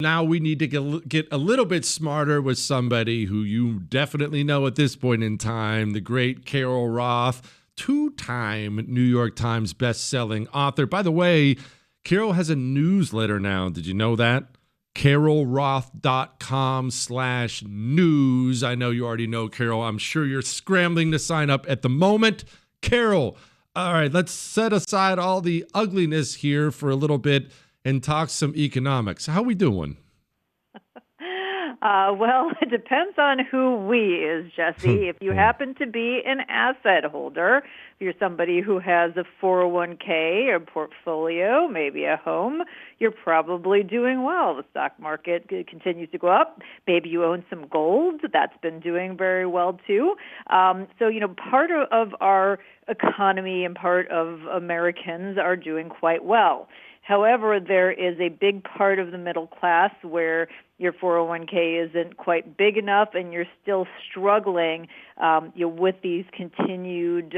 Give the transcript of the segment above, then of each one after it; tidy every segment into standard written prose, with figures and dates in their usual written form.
Now we need to get a little bit smarter with somebody who you definitely know at this point in time, the great Carol Roth, two-time New York Times best-selling author. By the way, Carol has a newsletter now. Did you know that? carolroth.com/news. I know you already know Carol. I'm sure you're scrambling to sign up at the moment. Carol, all right, let's set aside all the ugliness here for a little bit and talk some economics. How we doing? Well, it depends on who we is, Jesse. If you happen to be an asset holder, if you're somebody who has a 401k or portfolio, maybe a home, you're probably doing well. The stock market continues to go up. Maybe you own some gold. That's been doing very well, too. Part of our economy and part of Americans are doing quite well. However, there is a big part of the middle class where your 401k isn't quite big enough, and you're still struggling with the continued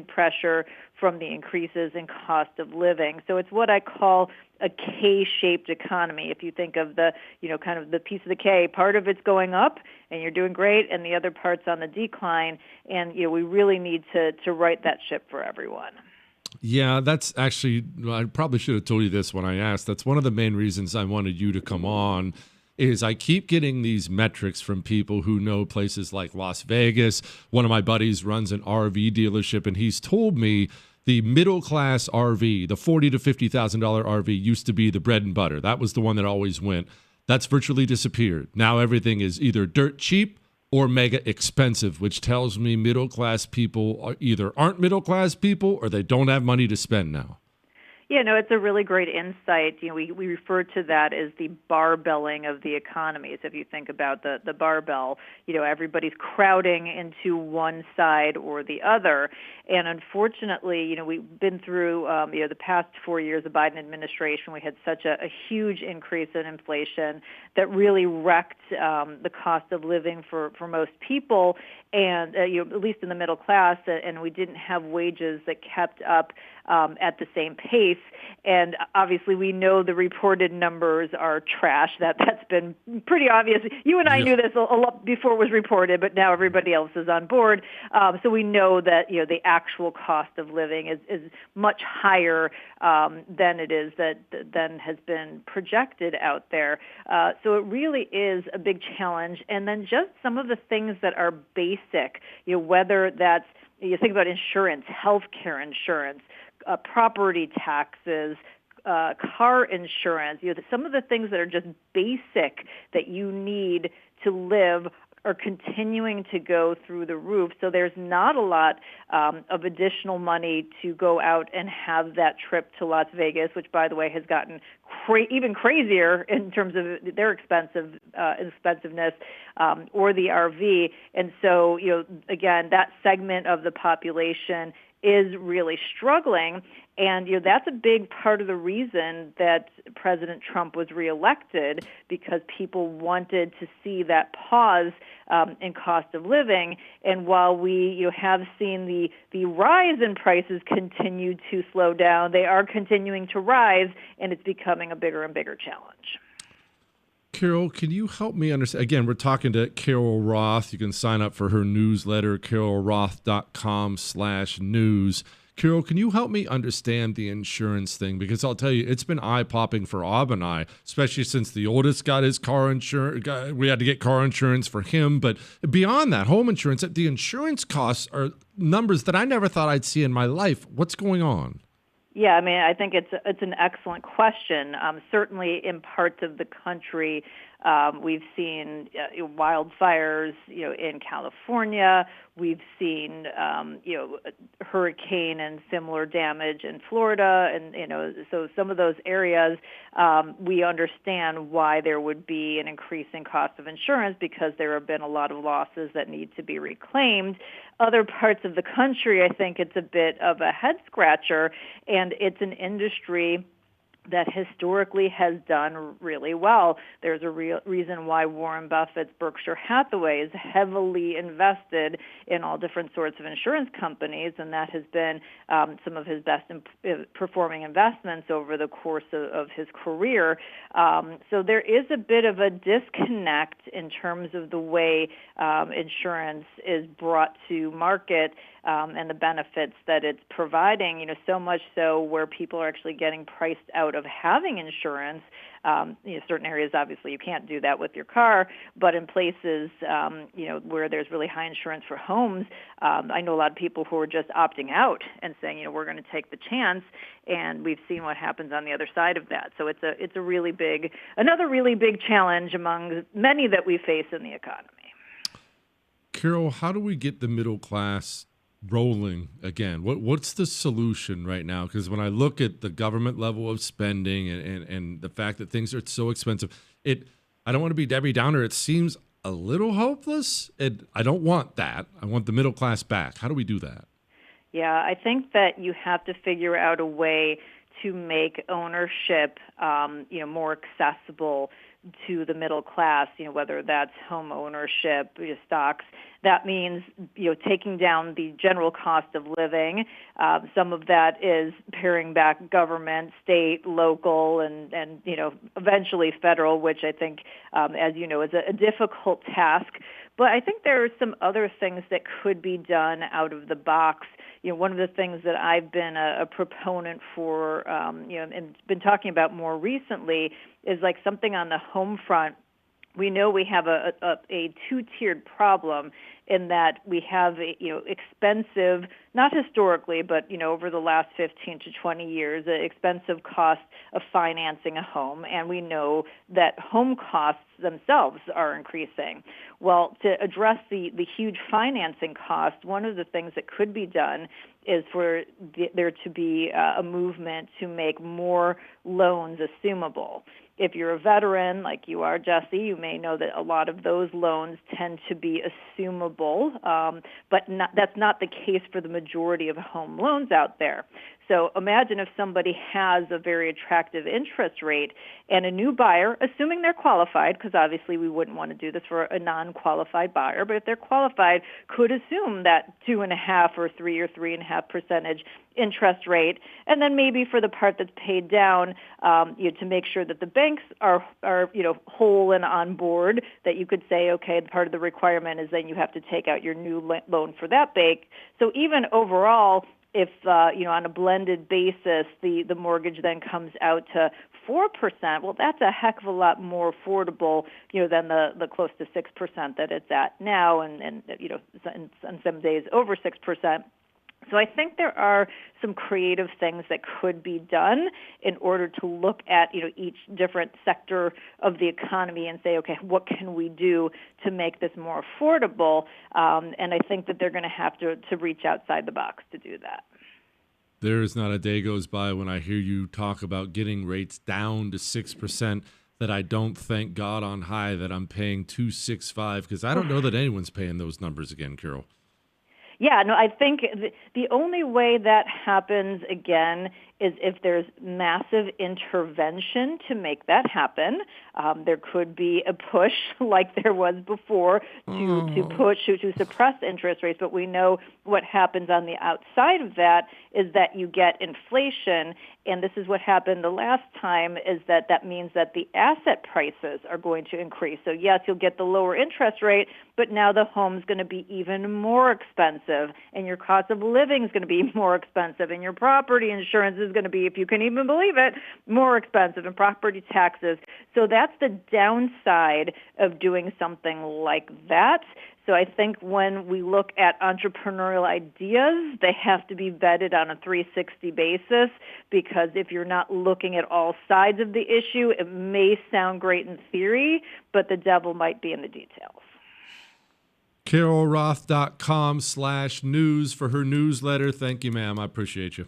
pressure from the increases in cost of living. So it's what I call a K-shaped economy. If you think of the kind of the piece of the K, part of it's going up, and you're doing great, and the other part's on the decline. And we really need to right that ship for everyone. Yeah, that's actually, I probably should have told you this when I asked. That's one of the main reasons I wanted you to come on, is I keep getting these metrics from people who know places like Las Vegas. One of my buddies runs an RV dealership, and he's told me the middle-class RV, the $40,000 to $50,000 RV used to be the bread and butter. That was the one that always went. That's virtually disappeared. Now everything is either dirt cheap or mega expensive, which tells me middle-class people either aren't middle-class people or they don't have money to spend now. Yeah, no, it's a really great insight. We refer to that as the barbelling of the economy. So if you think about the barbell, everybody's crowding into one side or the other. And unfortunately, we've been through, the past 4 years of Biden administration. We had such a huge increase in inflation that really wrecked the cost of living for most people, and at least in the middle class. And we didn't have wages that kept up at the same pace. And obviously, we know the reported numbers are trash. That's been pretty obvious. You and I knew this a lot before it was reported, but now everybody else is on board. So we know that the actual cost of living is much higher than it is than has been projected out there. So it really is a big challenge. And then just some of the things that are basic, whether that's, you think about insurance, healthcare insurance, property taxes, car insurance, some of the things that are just basic that you need to live are continuing to go through the roof. So there's not a lot of additional money to go out and have that trip to Las Vegas, which, by the way, has gotten even crazier in terms of their expensiveness, or the RV. And so, again, that segment of the population is really struggling. And that's a big part of the reason that President Trump was reelected, because people wanted to see that pause in cost of living. And while we have seen the rise in prices continue to slow down, they are continuing to rise, and it's becoming a bigger and bigger challenge. Carol, can you help me understand? Again, we're talking to Carol Roth. You can sign up for her newsletter, carolroth.com/news. Carol, can you help me understand the insurance thing? Because I'll tell you, it's been eye-popping for Ab and I, especially since the oldest got his car insurance. We had to get car insurance for him. But beyond that, home insurance, the insurance costs are numbers that I never thought I'd see in my life. What's going on? Yeah, I mean, I think it's an excellent question. Certainly in parts of the country, we've seen wildfires, in California. We've seen, hurricane and similar damage in Florida. And, so some of those areas, we understand why there would be an increase in cost of insurance, because there have been a lot of losses that need to be reclaimed. Other parts of the country, I think it's a bit of a head scratcher, and it's an industry that historically has done really well. There's a real reason why Warren Buffett's Berkshire Hathaway is heavily invested in all different sorts of insurance companies, and that has been some of his best performing investments over the course of his career. So there is a bit of a disconnect in terms of the way insurance is brought to market and the benefits that it's providing, so much so where people are actually getting priced out of having insurance. Certain areas, obviously, you can't do that with your car, but in places, where there's really high insurance for homes, I know a lot of people who are just opting out and saying, we're going to take the chance, and we've seen what happens on the other side of that. So it's another really big challenge among many that we face in the economy. Carol, how do we get the middle class rolling again? What's the solution right now? Because when I look at the government level of spending and the fact that things are so expensive, I don't want to be Debbie Downer. It seems a little hopeless. I don't want that. I want the middle class back. How do we do that? Yeah, I think that you have to figure out a way to make ownership, more accessible to the middle class, whether that's home ownership, stocks. That means, taking down the general cost of living. Some of that is paring back government, state, local, and eventually federal, which I think, as you know, is a difficult task. But I think there are some other things that could be done out of the box. One of the things that I've been a proponent for, and been talking about more recently is like something on the home front. We know we have a two-tiered problem in that we have, expensive, not historically, but, over the last 15 to 20 years, the expensive cost of financing a home. And we know that home costs themselves are increasing. Well, to address the huge financing cost, one of the things that could be done is for there to be a movement to make more loans assumable. If you're a veteran like you are, Jesse, you may know that a lot of those loans tend to be assumable, but that's not the case for the majority of home loans out there. So imagine if somebody has a very attractive interest rate and a new buyer, assuming they're qualified, because obviously we wouldn't want to do this for a non-qualified buyer, but if they're qualified, could assume that 2.5 or 3 or 3.5% interest rate, and then maybe for the part that's paid down, to make sure that the banks are whole and on board, that you could say, okay, part of the requirement is then you have to take out your new loan for that bank. So even overall, if, on a blended basis, the mortgage then comes out to 4%, well, that's a heck of a lot more affordable, than the close to 6% that it's at now, and in some days over 6%. So I think there are some creative things that could be done in order to look at, each different sector of the economy and say, okay, what can we do to make this more affordable? And I think that they're going to have to reach outside the box to do that. There is not a day goes by when I hear you talk about getting rates down to 6% that I don't thank God on high that I'm paying 2.65, because I don't know that anyone's paying those numbers again, Carol. Yeah, no, I think the only way that happens again is if there's massive intervention to make that happen. There could be a push like there was before to suppress interest rates, but we know what happens on the outside of that is that you get inflation, and this is what happened the last time, is that means that the asset prices are going to increase. So yes, you'll get the lower interest rate, but now the home's going to be even more expensive, and your cost of living is going to be more expensive, and your property insurance is going to be, if you can even believe it, more expensive, and property taxes. So that's the downside of doing something like that. So I think when we look at entrepreneurial ideas, they have to be vetted on a 360 basis, because if you're not looking at all sides of the issue, it may sound great in theory, but the devil might be in the details. CarolRoth.com/news for her newsletter. Thank you, ma'am. I appreciate you.